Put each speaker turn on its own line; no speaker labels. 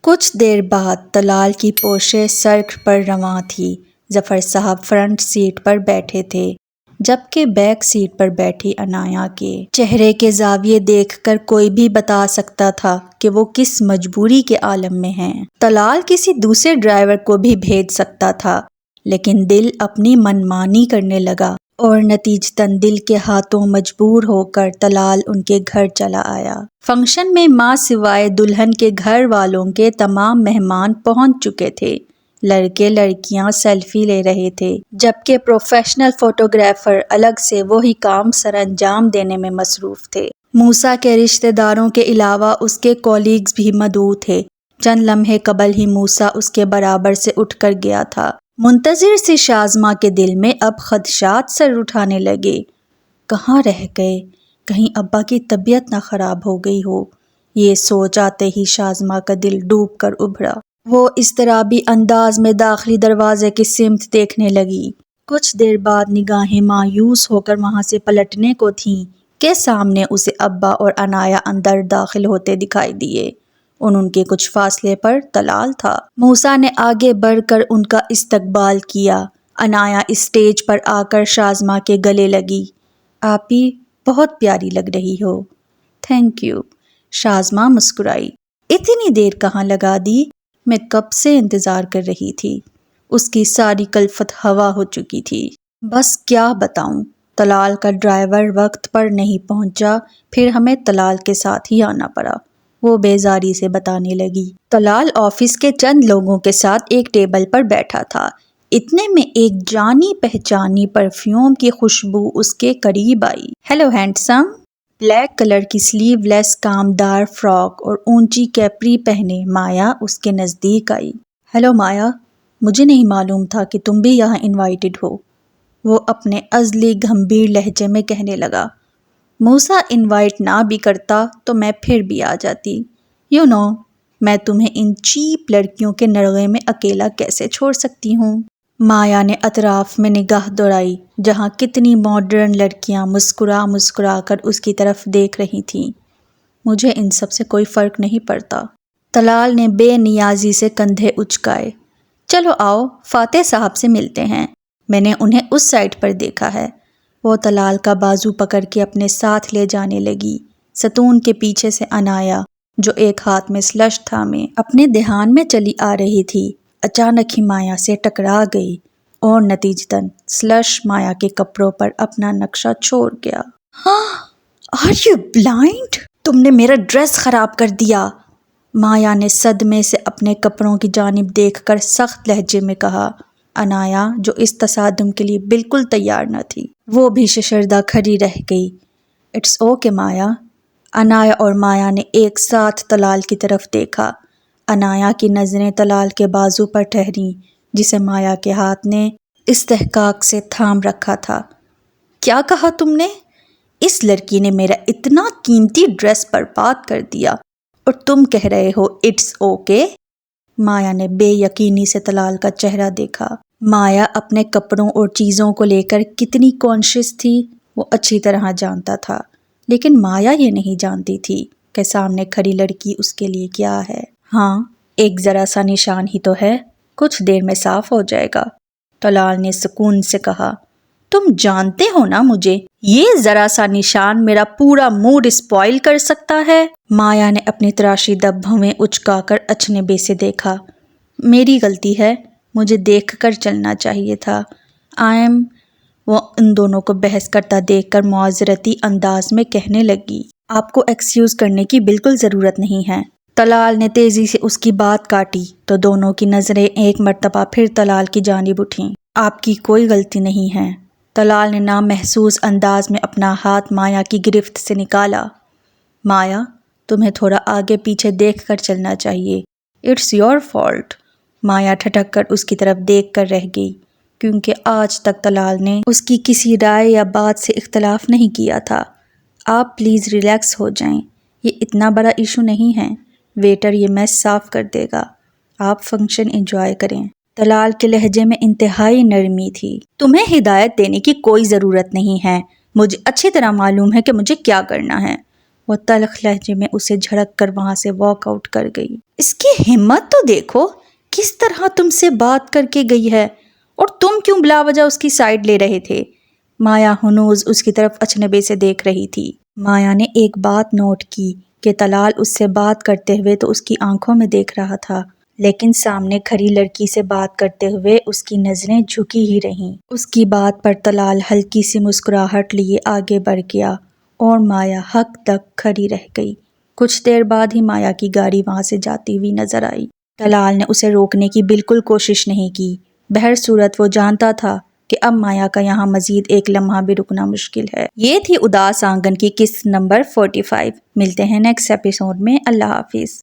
کچھ دیر بعد طلال کی پوشے سڑک پر رواں تھی۔ ظفر صاحب فرنٹ سیٹ پر بیٹھے تھے جبکہ بیک سیٹ پر بیٹھی عنایا کے چہرے کے زاویے دیکھ کر کوئی بھی بتا سکتا تھا کہ وہ کس مجبوری کے عالم میں ہیں۔ طلال کسی دوسرے ڈرائیور کو بھی بھیج سکتا تھا لیکن دل اپنی منمانی کرنے لگا اور نتیجتاً دل کے ہاتھوں مجبور ہو کر طلال ان کے گھر چلا آیا۔ فنکشن میں ماں سوائے دلہن کے گھر والوں کے تمام مہمان پہنچ چکے تھے۔ لڑکے لڑکیاں سیلفی لے رہے تھے جبکہ پروفیشنل فوٹوگرافر الگ سے وہی کام سر انجام دینے میں مصروف تھے۔ موسیٰ کے رشتہ داروں کے علاوہ اس کے کولیگز بھی مدعو تھے۔ چند لمحے قبل ہی موسیٰ اس کے برابر سے اٹھ کر گیا تھا۔ منتظر سی شازماں کے دل میں اب خدشات سر اٹھانے لگے۔ کہاں رہ گئے؟ کہیں ابا کی طبیعت نہ خراب ہو گئی ہو؟ یہ سوچ آتے ہی شازماں کا دل ڈوب کر ابھرا۔ وہ اضطرابی انداز میں داخلی دروازے کی سمت دیکھنے لگی۔ کچھ دیر بعد نگاہیں مایوس ہو کر وہاں سے پلٹنے کو تھیں کہ سامنے اسے ابا اور عنایا اندر داخل ہوتے دکھائی دیے۔ ان کے کچھ فاصلے پر طلال تھا۔ موسیٰ نے آگے بڑھ کر ان کا استقبال کیا۔ عنایا اسٹیج پر آ کر شازماں کے گلے لگی۔ آپی بہت پیاری لگ رہی ہو۔ Thank you. شازماں مسکرائی۔ اتنی دیر کہاں لگا دی؟ میں کب سے انتظار کر رہی تھی۔ اس کی ساری کلفت ہوا ہو چکی تھی۔ بس کیا بتاؤں، طلال کا ڈرائیور وقت پر نہیں پہنچا، پھر ہمیں طلال کے ساتھ ہی آنا پڑا، وہ بیزاری سے بتانے لگی۔ طلال آفس کے چند لوگوں کے ساتھ ایک ٹیبل پر بیٹھا تھا۔ اتنے میں ایک جانی پہچانی پرفیوم کی خوشبو اس کے قریب آئی۔ Hello handsome. بلیک کلر کی سلیو لیس کامدار فراک اور اونچی کیپری پہنے مایا اس کے نزدیک آئی۔ ہیلو مایا، مجھے نہیں معلوم تھا کہ تم بھی یہاں انوائٹڈ ہو، وہ اپنے ازلی گھمبیر لہجے میں کہنے لگا۔ موسیٰ انوائٹ نہ بھی کرتا تو میں پھر بھی آ جاتی۔ میں تمہیں ان چیپ لڑکیوں کے نرغے میں اکیلا کیسے چھوڑ سکتی ہوں؟ مایا نے اطراف میں نگاہ دوڑائی جہاں کتنی ماڈرن لڑکیاں مسکرا مسکرا کر اس کی طرف دیکھ رہی تھیں۔ مجھے ان سب سے کوئی فرق نہیں پڑتا۔ طلال نے بے نیازی سے کندھے اچکائے۔ چلو آؤ، فاتح صاحب سے ملتے ہیں، میں نے انہیں اس سائٹ پر دیکھا ہے۔ وہ طلال کا بازو پکڑ کے اپنے ساتھ لے جانے لگی۔ ستون کے پیچھے سے عنایا جو ایک ہاتھ میں سلش تھامے اپنے دھیان میں چلی آ رہی تھی، اچانک ہی مایا سے ٹکرا گئی اور نتیجتاً سلش مایا کے کپڑوں پر اپنا نقشہ چھوڑ گیا۔ Are you blind? تم نے میرا ڈریس خراب کر دیا، مایا نے صدمے سے اپنے کپڑوں کی جانب دیکھ کر سخت لہجے میں کہا۔ عنایا جو اس تصادم کے لیے بالکل تیار نہ تھی، وہ بھی ششردہ کھڑی رہ گئی۔ اٹس اوکے مایا۔ عنایا اور مایا نے ایک ساتھ طلال کی طرف دیکھا۔ عنایا کی نظریں طلال کے بازو پر ٹھہریں جسے مایا کے ہاتھ نے استحقاق سے تھام رکھا تھا۔ کیا کہا تم نے؟ اس لڑکی نے میرا اتنا قیمتی ڈریس برباد کر دیا اور تم کہہ رہے ہو اٹس اوکے؟ مایا نے بے یقینی سے طلال کا چہرہ دیکھا۔ مایا اپنے کپڑوں اور چیزوں کو لے کر کتنی کانشیس تھی وہ اچھی طرح جانتا تھا، لیکن مایا یہ نہیں جانتی تھی کہ سامنے کھڑی لڑکی اس کے لیے کیا ہے۔ ہاں، ایک ذرا سا نشان ہی تو ہے، کچھ دیر میں صاف ہو جائے گا، طلال نے سکون سے کہا۔ تم جانتے ہو نا مجھے، یہ ذرا سا نشان میرا پورا موڈ اسپوائل کر سکتا ہے۔ مایا نے اپنی تراشیدہ بھویں اچکا کر اچنبے سے دیکھا۔ میری غلطی ہے، مجھے دیکھ کر چلنا چاہیے تھا۔ وہ ان دونوں کو بحث کرتا دیکھ کر معذرتی انداز میں کہنے لگی۔ آپ کو ایکسکیوز کرنے کی بالکل ضرورت نہیں ہے۔ طلال نے تیزی سے اس کی بات کاٹی تو دونوں کی نظریں ایک مرتبہ پھر طلال کی جانب اٹھیں۔ آپ کی کوئی غلطی نہیں ہے۔ طلال نے نامحسوس انداز میں اپنا ہاتھ مایا کی گرفت سے نکالا۔ مایا، تمہیں تھوڑا آگے پیچھے دیکھ کر چلنا چاہیے۔ It's your fault. مایا ٹھٹک کر اس کی طرف دیکھ کر رہ گئی کیونکہ آج تک طلال نے اس کی کسی رائے یا بات سے اختلاف نہیں کیا تھا۔ آپ پلیز ریلیکس ہو جائیں، یہ اتنا بڑا ایشو نہیں ہے، ویٹر یہ میس صاف کر دے گا، آپ فنکشن انجوائے کریں۔ طلال کے لہجے میں انتہائی نرمی تھی۔ تمہیں ہدایت دینے کی کوئی ضرورت نہیں ہے، مجھے اچھی طرح معلوم ہے کہ مجھے کیا کرنا ہے۔ وہ تلخ لہجے میں اسے جھڑک کر وہاں سے واک آؤٹ کر گئی۔ اس کی ہمت تو دیکھو، کس طرح تم سے بات کر کے گئی ہے، اور تم کیوں بلا وجہ اس کی سائیڈ لے رہے تھے؟ مایا ہنوز اس کی طرف اچنبے سے دیکھ رہی تھی۔ مایا نے ایک بات نوٹ کی کہ طلال اس سے بات کرتے ہوئے تو اس کی آنکھوں میں دیکھ رہا تھا، لیکن سامنے کھڑی لڑکی سے بات کرتے ہوئے اس کی نظریں جھکی ہی رہیں۔ اس کی بات پر طلال ہلکی سی مسکراہٹ لیے آگے بڑھ گیا اور مایا حق تک کھڑی رہ گئی۔ کچھ دیر بعد ہی مایا کی گاڑی وہاں سے جاتی ہوئی نظر آئی۔ طلال نے اسے روکنے کی بالکل کوشش نہیں کی۔ بہرصورت وہ جانتا تھا کہ اب مایا کا یہاں مزید ایک لمحہ بھی رکنا مشکل ہے۔ یہ تھی اداس آنگن کی قسط نمبر 45۔ ملتے ہیں نیکسٹ ایپیسوڈ میں۔ اللہ حافظ۔